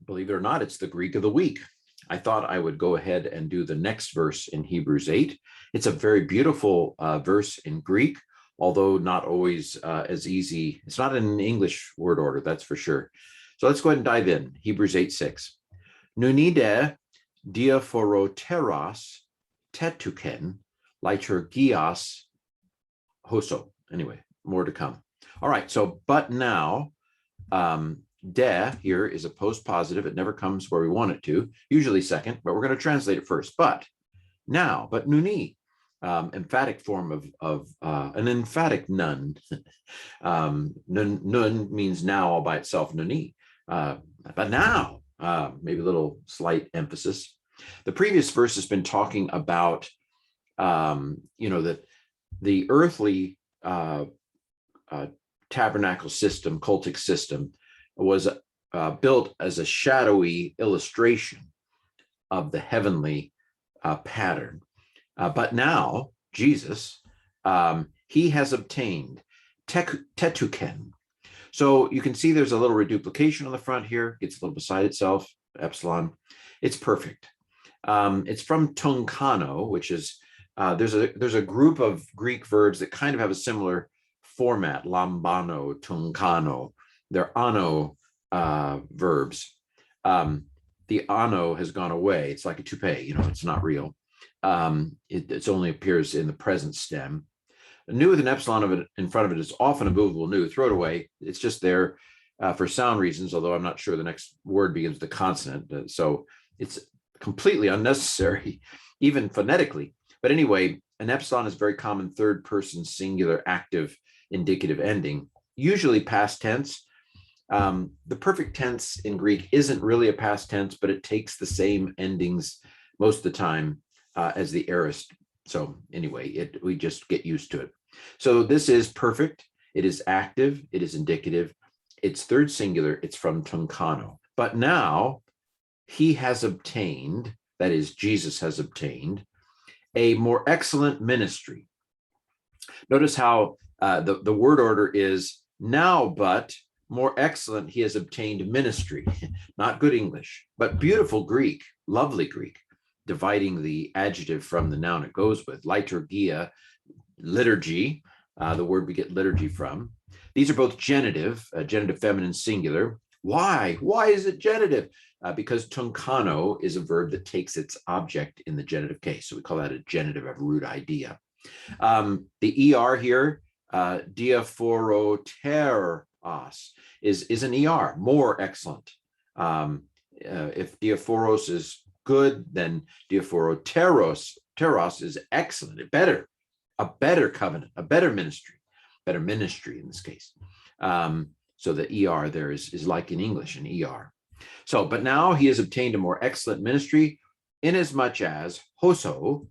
Believe it or not, it's the Greek of the week. I thought I would go ahead and do the next verse in Hebrews 8. It's a very beautiful verse in Greek, although not always as easy. It's not in an English word order, that's for sure. So let's go ahead and dive in. Hebrews 8:6. Nunide diaphoroteros tetuken liturgias hoso. Anyway, more to come. All right, so but now, de here is a post-positive. It never comes where we want it to, usually second, but we're going to translate it first. But now, but nuni, emphatic form of an emphatic nun. Nun means now all by itself, nuni. But now, maybe a little slight emphasis. The previous verse has been talking about, that the earthly tabernacle system, cultic system, was built as a shadowy illustration of the heavenly pattern. But now, Jesus, he has obtained tetuken. So you can see there's a little reduplication on the front here. It's a little beside itself, epsilon. It's perfect. It's from tunkano, which is, there's a group of Greek verbs that kind of have a similar format, lambano, tunkano. They're ano verbs. The ano has gone away. It's like a toupee, it's not real. It only appears in the present stem. A nu with an epsilon of it in front of it is often a movable nu. Throw it away. It's just there for sound reasons, although I'm not sure the next word begins with a consonant. So it's completely unnecessary, even phonetically. But anyway, an epsilon is very common third person singular active indicative ending, usually past tense. The perfect tense in Greek isn't really a past tense, but it takes the same endings most of the time as the aorist. So anyway, we just get used to it. So this is perfect. It is active. It is indicative. It's third singular. It's from tunkano. But now he has obtained, that is, Jesus has obtained, a more excellent ministry. Notice how the word order is now, but more excellent, he has obtained ministry. Not good English, but beautiful Greek, lovely Greek, dividing the adjective from the noun it goes with. Liturgia, liturgy, the word we get liturgy from. These are both genitive, genitive feminine singular. Why? Why is it genitive? Because tunkano is a verb that takes its object in the genitive case. So we call that a genitive of root idea. The ER here, diaphoroteros, is an ER, more excellent. If diaphoros is good, then diaphoroteros is excellent, a better covenant, a better ministry in this case. So the ER there is like in English, an ER. So, but now he has obtained a more excellent ministry, inasmuch as hoso,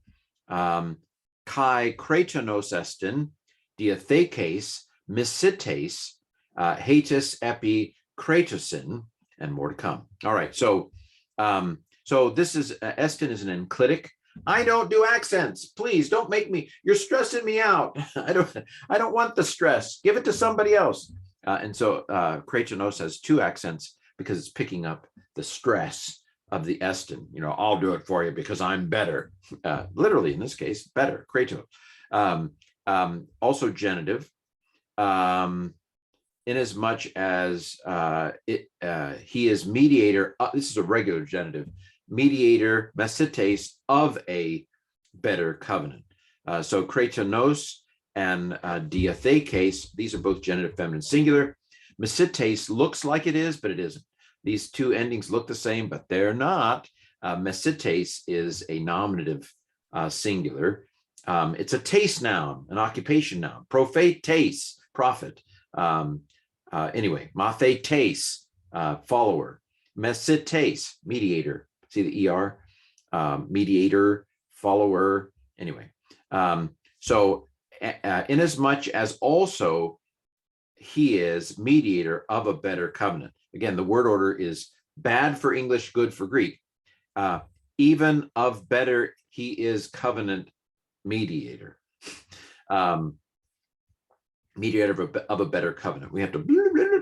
kai kretonos estin, diathekes, misites, hatus epi kretosin, and more to come. All right, so this is estin is an enclitic. I don't do accents. Please don't make me. You're stressing me out. I don't want the stress. Give it to somebody else. And so kretonos has two accents because it's picking up the stress of the estin. I'll do it for you because I'm better. Literally in this case, better. Kreto. Also genitive. Inasmuch as he is mediator. This is a regular genitive. Mediator, mesites, of a better covenant. So kretonos and diathekes, these are both genitive feminine singular. Mesites looks like it is, but it isn't. These two endings look the same, but they're not. Mesites is a nominative singular. It's a taste noun, an occupation noun. Prophetes, prophet. Anyway, mathetes, follower. Mesites, mediator. See the ER? Mediator, follower. Anyway, so inasmuch as also he is mediator of a better covenant. Again, the word order is bad for English, good for Greek. Even of better, he is covenant mediator. mediator of a better covenant. We have to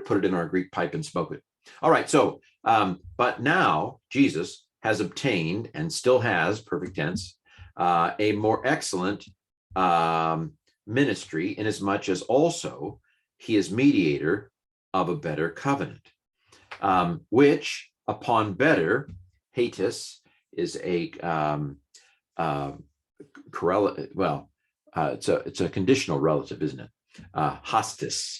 put it in our Greek pipe and smoke it. All right. So, but now Jesus has obtained and still has, perfect tense, a more excellent ministry, inasmuch as also he is mediator of a better covenant, which upon better, hatus is a it's a conditional relative, isn't it? Hostis.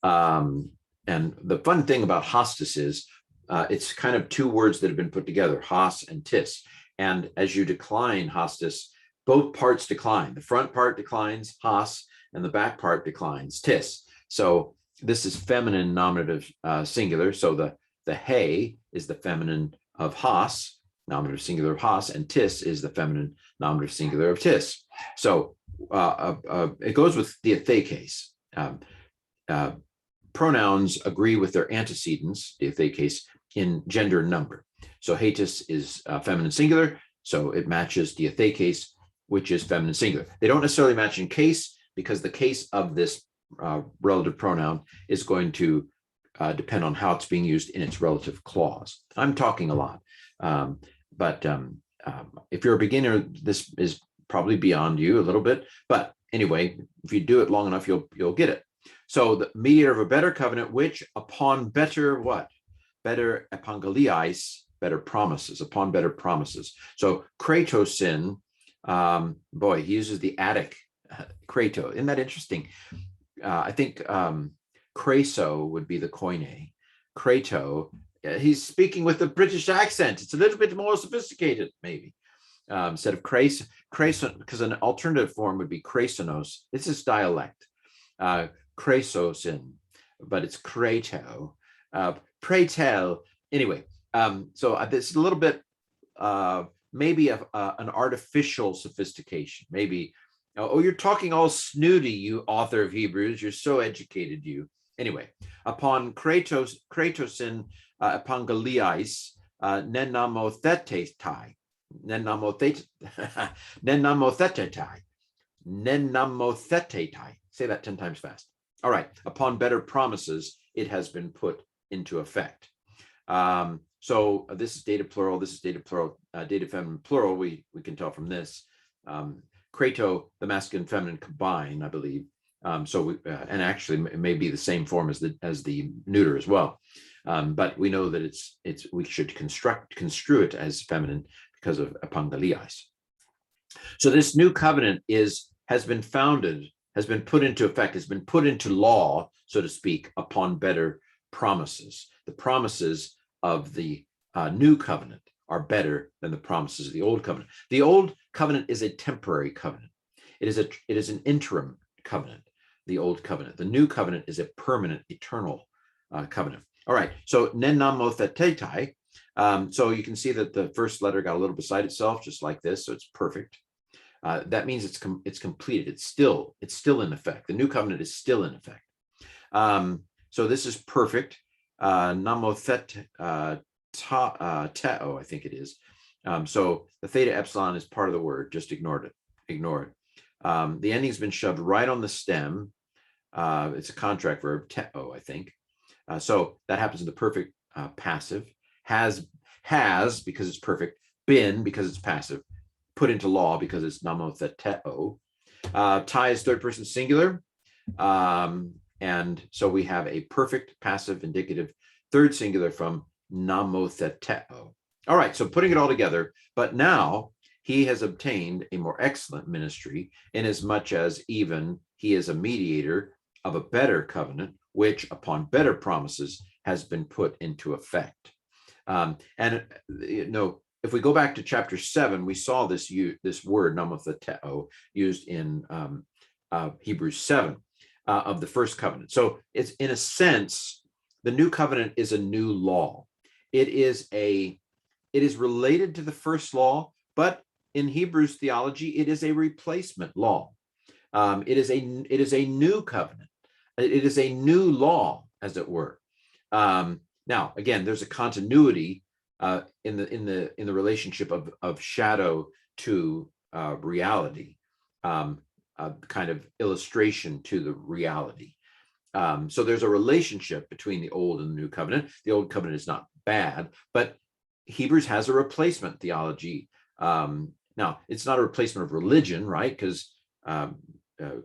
And the fun thing about hostis is it's kind of two words that have been put together, hos and tis. And as you decline hostis, both parts decline. The front part declines, hos, and the back part declines, tis. So this is feminine nominative singular. So the he is the feminine of hos, nominative singular of hos, and tis is the feminine nominative singular of tis. So it goes with diathekes. Pronouns agree with their antecedents, diathekes, in gender and number. So hatus is feminine singular, so it matches diathekes, which is feminine singular. They don't necessarily match in case, because the case of this relative pronoun is going to depend on how it's being used in its relative clause. I'm talking a lot, but if you're a beginner, this is probably beyond you a little bit. But anyway, if you do it long enough, you'll get it. So the mediator of a better covenant, which upon better what? Better epangeliais, better promises, upon better promises. So kratosin, boy, he uses the Attic krato. Isn't that interesting? I think kraso would be the koine. Krato, he's speaking with a British accent. It's a little bit more sophisticated, maybe. Instead of krason, because an alternative form would be krasonos. It's his dialect. Krasosin, but it's krato. Pray tell. Anyway, so this is a little bit maybe an artificial sophistication. Maybe, oh, you're talking all snooty, you author of Hebrews. You're so educated, you. Anyway, upon kratosin epangeliais nenamothetetai. Nenamothetetai. Say that 10 times fast. All right. Upon better promises, it has been put into effect. So this is dative plural. This is dative plural. Dative feminine plural. We can tell from this. Krato, the masculine, feminine combine, I believe. And actually, it may be the same form as the neuter as well. But we know that we should construe it as feminine because of epangeliais. So this new covenant has been founded, has been put into effect, has been put into law, so to speak, upon better promises. The promises of the new covenant are better than the promises of the old covenant. The old covenant is a temporary covenant. It is an interim covenant, the old covenant. The new covenant is a permanent, eternal covenant. All right, so nenamothetetai. So you can see that the first letter got a little beside itself, just like this, so it's perfect. That means it's completed. It's still in effect. The new covenant is still in effect. So this is perfect. Namothet teo, I think it is. So the theta epsilon is part of the word. Just ignore it. The ending's been shoved right on the stem. It's a contract verb, teo, I think. So that happens in the perfect passive. Has because it's perfect. Been because it's passive. Put into law because it's namotheteo. Tai is third person singular. And so we have a perfect passive indicative third singular from namotheteo. All right, so putting it all together, but now he has obtained a more excellent ministry, inasmuch as even he is a mediator of a better covenant, which upon better promises has been put into effect. And if we go back to chapter 7, we saw this word namotheteo used in Hebrews 7 of the first covenant. So it's, in a sense, the new covenant is a new law. It is related to the first law, but in Hebrews theology, it is a replacement law. It is a new covenant. It is a new law, as it were. Now, again, there's a continuity in the relationship of shadow to reality. kind of illustration to the reality. So there's a relationship between the Old and the New Covenant. The Old Covenant is not bad, but Hebrews has a replacement theology. Now, it's not a replacement of religion, right? Because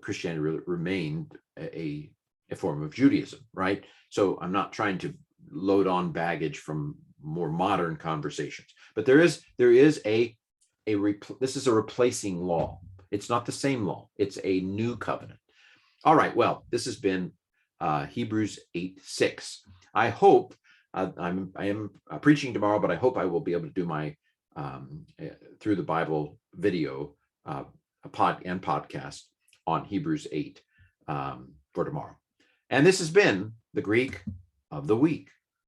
Christianity remained a form of Judaism, right? So I'm not trying to load on baggage from more modern conversations, but there is this is a replacing law. It's not the same law. It's a new covenant. All right. Well, this has been Hebrews 8:6. I hope I am preaching tomorrow, but I hope I will be able to do my through the Bible video podcast on Hebrews 8 for tomorrow. And this has been the Greek of the Week.